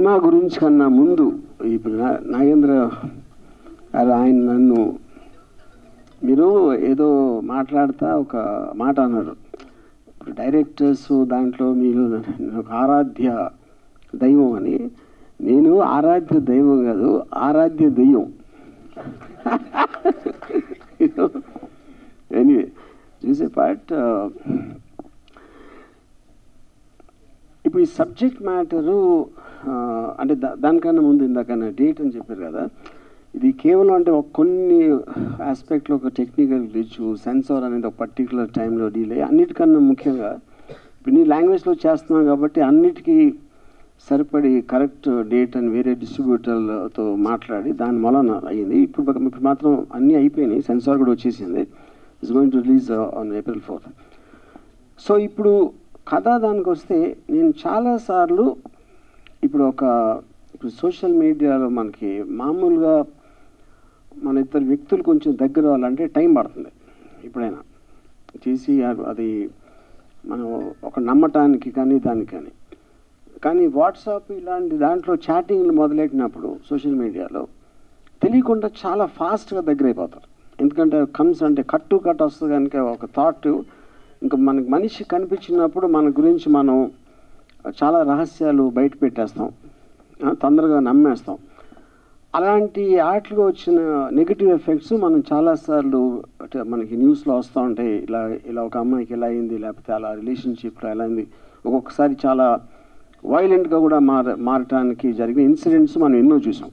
Cinema గురించి కన్నా ముందు ఇప్పుడు నాగేంద్ర గారు ఆయన నన్ను మీరు ఏదో మాట్లాడుతా ఒక మాట అన్నారు. ఇప్పుడు డైరెక్టర్స్ దాంట్లో మీరు ఒక ఆరాధ్య దైవం అని. నేను ఆరాధ్య దైవం కాదు, ఆరాధ్య దెయ్యం. ఎనీవే చూసే పార్ట్ ఇప్పుడు ఈ సబ్జెక్ట్ మ్యాటరు అంటే దానికన్నా ముందు ఇందాకన్నా డేట్ అని చెప్పారు కదా, ఇది కేవలం అంటే ఒక కొన్ని ఆస్పెక్ట్లో ఒక టెక్నికల్ గ్లిచ్, సెన్సార్ అనేది ఒక పర్టికులర్ టైంలో డీల్ అయ్యి అన్నిటికన్నా ముఖ్యంగా ఇప్పుడు నీ లాంగ్వేజ్లో చేస్తున్నాం కాబట్టి అన్నిటికీ సరిపడి కరెక్ట్ డేట్ అని వేరే డిస్ట్రిబ్యూటర్లతో మాట్లాడి దాని వలన అయ్యింది. ఇప్పుడు మాత్రం అన్నీ అయిపోయినాయి, సెన్సార్ కూడా వచ్చేసింది. It's going to release on April 4th. So ఇప్పుడు కథ దానికి వస్తే నేను చాలాసార్లు ఇప్పుడు సోషల్ మీడియాలో మనకి మామూలుగా మన ఇద్దరు వ్యక్తులు కొంచెం దగ్గర అవ్వాలంటే టైం పడుతుంది. ఎప్పుడైనా చేసి అది మనం ఒక నమ్మటానికి కానీ దానికి కానీ వాట్సాప్ ఇలాంటి దాంట్లో చాటింగ్లు మొదలెట్టినప్పుడు సోషల్ మీడియాలో తెలియకుండా చాలా ఫాస్ట్గా దగ్గర అయిపోతారు. ఎందుకంటే కమ్స్ అంటే కట్టు వస్తుంది కనుక ఒక థాట్ ఇంకా మనకి మనిషి కనిపించినప్పుడు మన గురించి మనం చాలా రహస్యాలు బయట పెట్టేస్తాం, తొందరగా నమ్మేస్తాం. అలాంటి ఆటలుగా వచ్చిన నెగిటివ్ ఎఫెక్ట్స్ మనం చాలాసార్లు మనకి న్యూస్లో వస్తూ ఉంటాయి. ఇలా ఒక అమ్మాయికి ఎలా అయింది, లేకపోతే అలా రిలేషన్షిప్లో ఎలా అయింది, ఒక్కొక్కసారి చాలా వైలెంట్గా కూడా మారటానికి జరిగిన ఇన్సిడెంట్స్ మనం ఎన్నో చూసాం.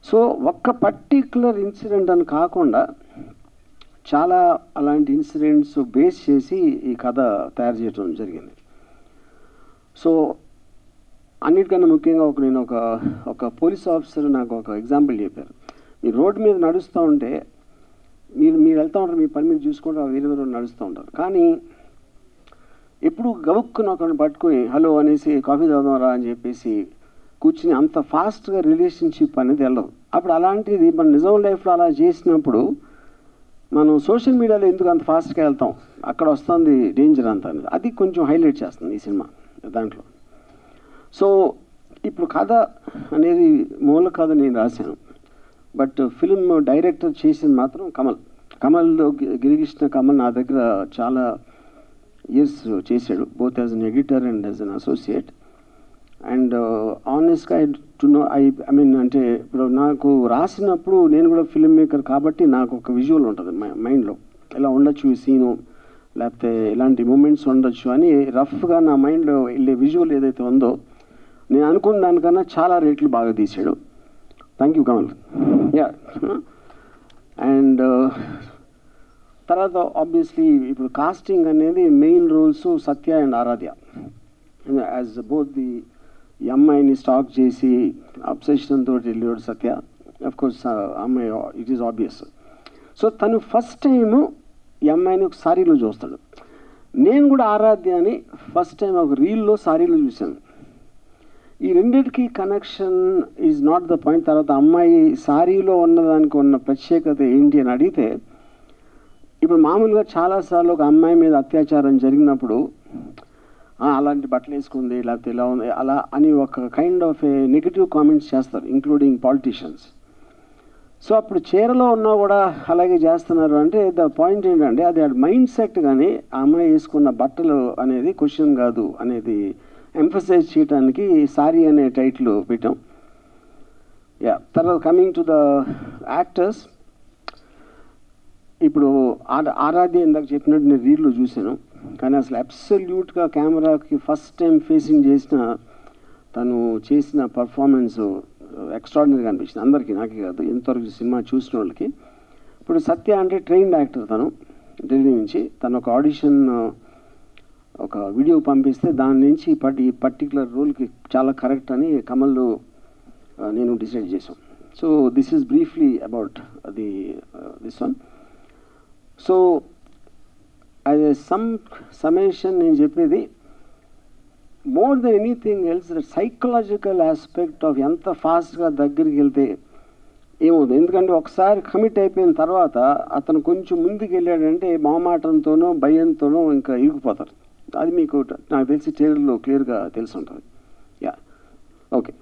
సో ఒక్క పర్టిక్యులర్ ఇన్సిడెంట్ అని కాకుండా చాలా అలాంటి ఇన్సిడెంట్స్ బేస్ చేసి ఈ కథ తయారు చేయడం జరిగింది. సో అన్నిటికన్నా ముఖ్యంగా నేను ఒక పోలీస్ ఆఫీసర్ నాకు ఒక ఎగ్జాంపుల్ చెప్పారు. మీరు రోడ్డు మీద నడుస్తూ ఉంటే మీరు వెళ్తూ ఉంటారు, మీ పని మీరు చూసుకుంటూ వేరే నడుస్తూ ఉంటారు. కానీ ఎప్పుడు గవుక్కుని ఒకరిని పట్టుకుని హలో అనేసి కాఫీ తాగుదాంరా అని చెప్పేసి కూర్చుని అంత ఫాస్ట్గా రిలేషన్షిప్ అనేది వెళ్ళదు. అప్పుడు అలాంటిది మన నిజం లైఫ్లో అలా చేసినప్పుడు మనం సోషల్ మీడియాలో ఎందుకు అంత ఫాస్ట్గా వెళ్తాం, అక్కడ వస్తుంది డేంజర్ అంత అనేది. అది కొంచెం హైలైట్ చేస్తుంది ఈ సినిమా దాంట్లో. సో ఇప్పుడు కథ అనేది మూల కథ నేను రాశాను, బట్ ఫిల్మ్ డైరెక్టర్ చేసింది మాత్రం కమల్ గిరికృష్ణ కమల్ నా దగ్గర చాలా ఇయర్స్ చేశాడు, both as an editor and as an associate. And ఆనెస్ట్గా ఐ మీన్ అంటే ఇప్పుడు నాకు రాసినప్పుడు నేను కూడా ఫిల్మ్ మేకర్ కాబట్టి నాకు ఒక విజువల్ ఉంటుంది మైండ్లో, ఇలా ఉండొచ్చు ఈ సీను, లేకపోతే ఇలాంటి మూమెంట్స్ ఉండొచ్చు అని రఫ్గా నా మైండ్లో వెళ్ళే విజువల్ ఏదైతే ఉందో నేను అనుకున్న దానికన్నా చాలా రేట్లు బాగా తీసాడు. Thank you Kamal. Yeah and తర్వాత ఆబ్వియస్లీ ఇప్పుడు కాస్టింగ్ అనేది main roles Satya and Aaradhya. As both ఈ అమ్మాయిని స్టాక్ చేసి అబ్సెషన్ తోటి వెళ్ళాడు సత్య. అఫ్కోర్స్ అమ్మాయి ఇట్ ఈస్ ఆబ్వియస్. సో తను ఫస్ట్ టైము ఈ అమ్మాయిని ఒక సారీలో చూస్తాడు. నేను కూడా ఆరాధ్య అని ఫస్ట్ టైం ఒక రీల్లో సారీలో చూశాను. ఈ రెండింటికి connection is not the point. తర్వాత అమ్మాయి సారీలో ఉన్నదానికి ఉన్న ప్రత్యేకత ఏంటి అని అడిగితే, ఇప్పుడు మామూలుగా చాలాసార్లు ఒక అమ్మాయి మీద అత్యాచారం జరిగినప్పుడు అలాంటి బట్టలు వేసుకుంది లేకపోతే ఇలా ఉంది అలా అని ఒక kind of A negative comments చేస్తారు, ఇంక్లూడింగ్ పాలిటీషియన్స్. సో అప్పుడు చీరలో ఉన్నా కూడా అలాగే చేస్తున్నారు అంటే ద పాయింట్ ఏంటంటే అది మైండ్ సెట్. కానీ ఆ అమ్మాయి వేసుకున్న బట్టలు అనేది క్వశ్చన్ కాదు అనేది ఎంఫసైజ్ చేయడానికి సారీ అనే టైటిల్ పెట్టాం. యా తర్వాత కమింగ్ టు ద యాక్టర్స్, ఇప్పుడు ఆరాధ్య ఇందాక చెప్పినట్టు నేను రీల్లో చూశాను, కానీ అసలు అబ్సల్యూట్గా కెమెరాకి ఫస్ట్ టైం ఫేసింగ్ చేసిన తను చేసిన పర్ఫార్మెన్స్ ఎక్స్ట్రాడినరీగా అనిపించింది అందరికీ, నాకే కాదు ఎంతవరకు సినిమా చూసిన వాళ్ళకి. ఇప్పుడు సత్య అంటే ట్రైన్డ్ యాక్టర్, తను ఢిల్లీ నుంచి తను ఒక ఆడిషన్ ఒక వీడియో పంపిస్తే దాని నుంచి ఈ పర్టికులర్ రోల్కి చాలా కరెక్ట్ అని కమల్ నేను డిసైడ్ చేసాం. So this is briefly about this one. So as a summation నేను చెప్పేది more than anything else the psychological aspect of ఎంత ఫాస్ట్గా దగ్గరికి వెళ్తే ఏమవుతుంది. ఎందుకంటే ఒకసారి కమిట్ అయిపోయిన తర్వాత అతను కొంచెం ముందుకు వెళ్ళాడంటే మొహమాటంతోనో భయంతోనో ఇంకా ఇరుకుపోతారు. అది మీకు నాకు తెలిసి ట్రైలర్లో క్లియర్గా తెలిసి ఉంటుంది. Yeah okay.